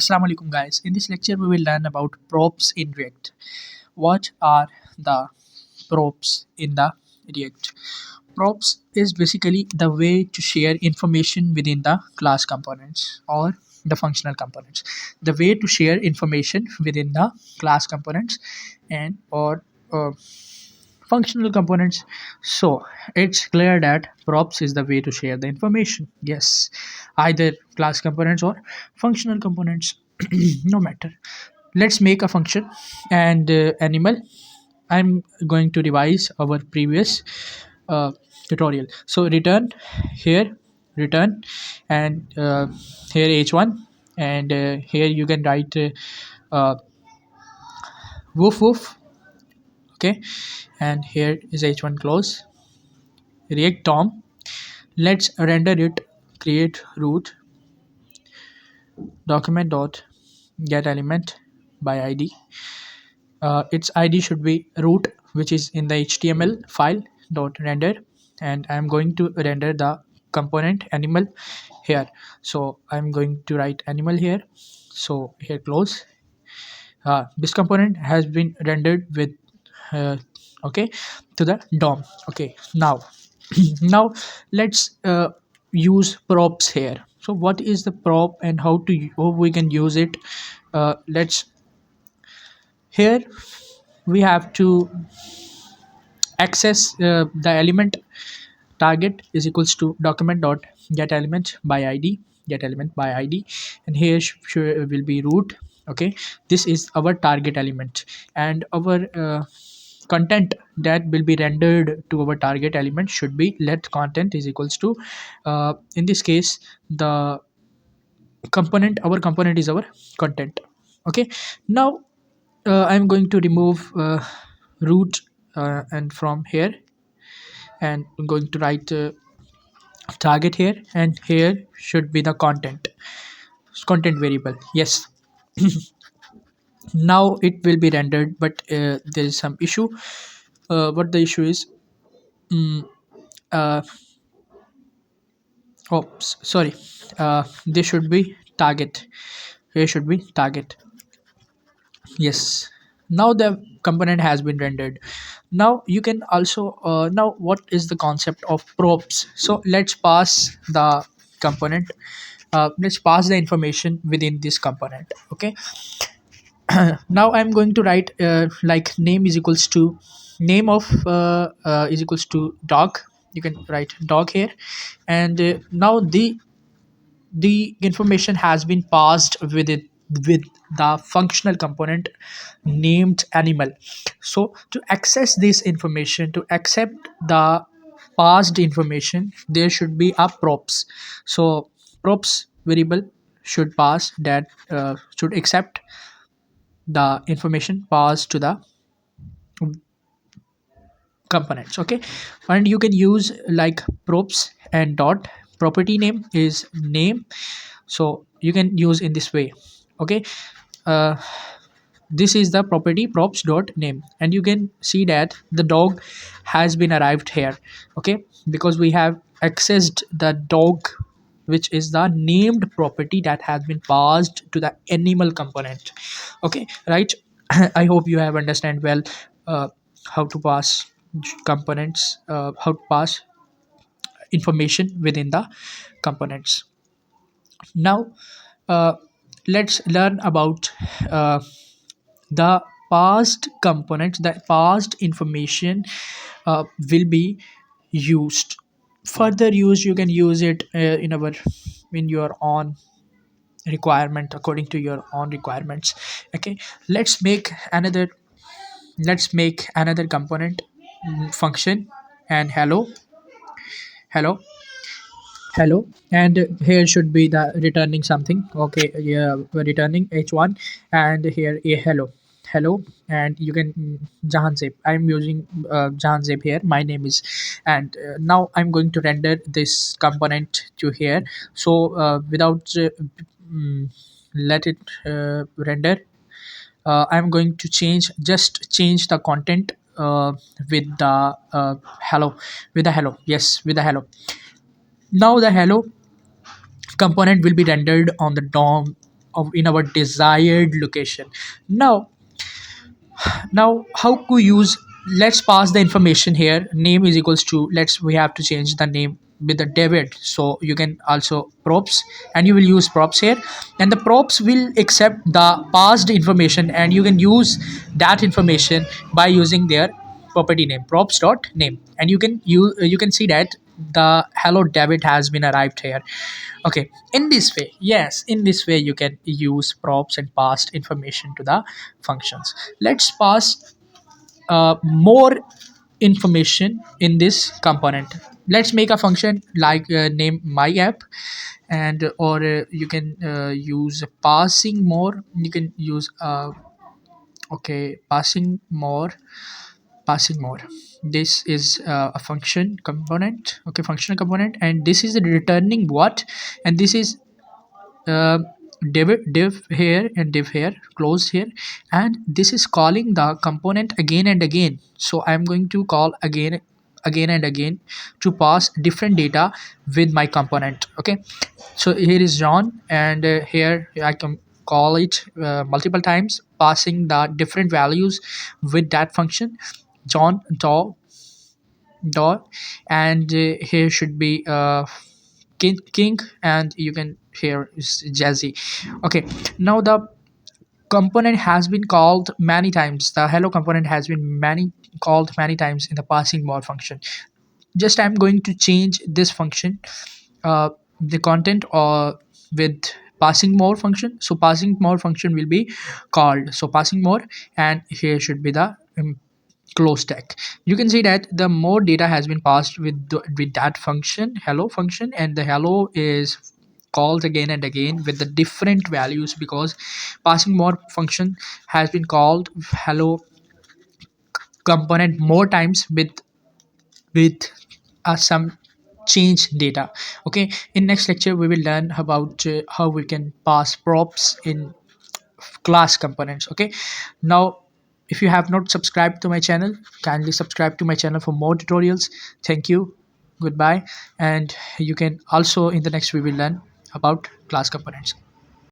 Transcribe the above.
Assalamu alaikum guys. In this lecture we will learn about props in React. What are the props in the React? Props is basically the way to share information within the class components or the functional components. The way to share information within the class components and or functional components. So it's clear that props is the way to share the information. Yes, either class components or functional components, no matter. Let's make a function and animal. I'm going to revise our previous tutorial. So return here, return, and here h1, and here you can write woof woof. Okay, and here is h1 close react tom. Let's render it. Create root document dot get element by id. Its id should be root, which is in the html file dot render, and I'm going to render the component animal here. So I'm going to write animal here. So here close. This component has been rendered with uh, okay to the dom. Okay, now now let's use props here. So what is the prop and how we can use it? Let's here we have to access the element target is equals to document dot get element by id, get element by id, and here will be root. Okay, this is our target element, and our content that will be rendered to our target element should be let content is equals to in this case the component. Our component is our content. Okay, now I'm going to remove root and from here, and I'm going to write target here, and here should be the content variable. Yes, now it will be rendered, but there is some issue. What the issue is, uh, sorry, this should be target. Here should be target. Yes, now the component has been rendered. Now you can also now what is the concept of props? So let's pass the component. Let's pass the information within this component. Okay, now I'm going to write like name is equals to name of is equals to dog. You can write dog here, and now the information has been passed with it with the functional component named animal. So to access this information, to accept the passed information, there should be a props. So props variable should pass that should accept the information passed to the components. Okay, and you can use like props and dot property name is name, so you can use in this way. Okay, uh, this is the property props dot name, and you can see that the dog has been arrived here. Okay, because we have accessed the dog, which is the named property that has been passed to the animal component. Okay, right. I hope you have understand well uh, how to pass components, how to pass information within the components. Now uh, let's learn about uh, the past components. The past information will be used, further used. You can use it in your own requirement, according to your own requirements. Okay, let's make another component, function, and hello hello, and here should be the returning something. Okay, yeah, we're returning h1, and here a hello, and you can jahan zip. I'm using jahan zip here, my name is, and now I'm going to render this component to here. So without mm, let it render, I'm going to change the content with the hello, with the hello. Yes, with the hello. Now the hello component will be rendered on the DOM in our desired location. Now how to use, let's pass the information here. Name is equals to, let's we have to change the name with the David, so you can also props, and you will use props here, and the props will accept the passed information, and you can use that information by using their property name props dot name, and you can see that the hello David has been arrived here. Okay, in this way, yes, in this way you can use props and passed information to the functions. Let's pass more information in this component. Let's make a function like name my app, and or you can use passing more, you can use okay, passing more. This is a function component, okay, functional component, and this is returning what, and this is uh, div here and div here close here, and this is calling the component again and again. So I'm going to call again and again to pass different data with my component. Okay, so here is John, and here I can call it multiple times, passing the different values with that function. John dot, and here should be king, and you can hear is Jazzy. Okay, now the component has been called many times. The hello component has been called many times in the passing more function. Just I'm going to change this function, the content, or with passing more function. So passing more function will be called, so passing more, and here should be the close tag. You can see that the more data has been passed with that function hello function, and the hello is called again and again with the different values, because passing more function has been called hello component more times with some change data. Okay, in next lecture we will learn about how we can pass props in class components. Okay, now if you have not subscribed to my channel, kindly subscribe to my channel for more tutorials. Thank you, goodbye, and you can also in the next we will learn about class components.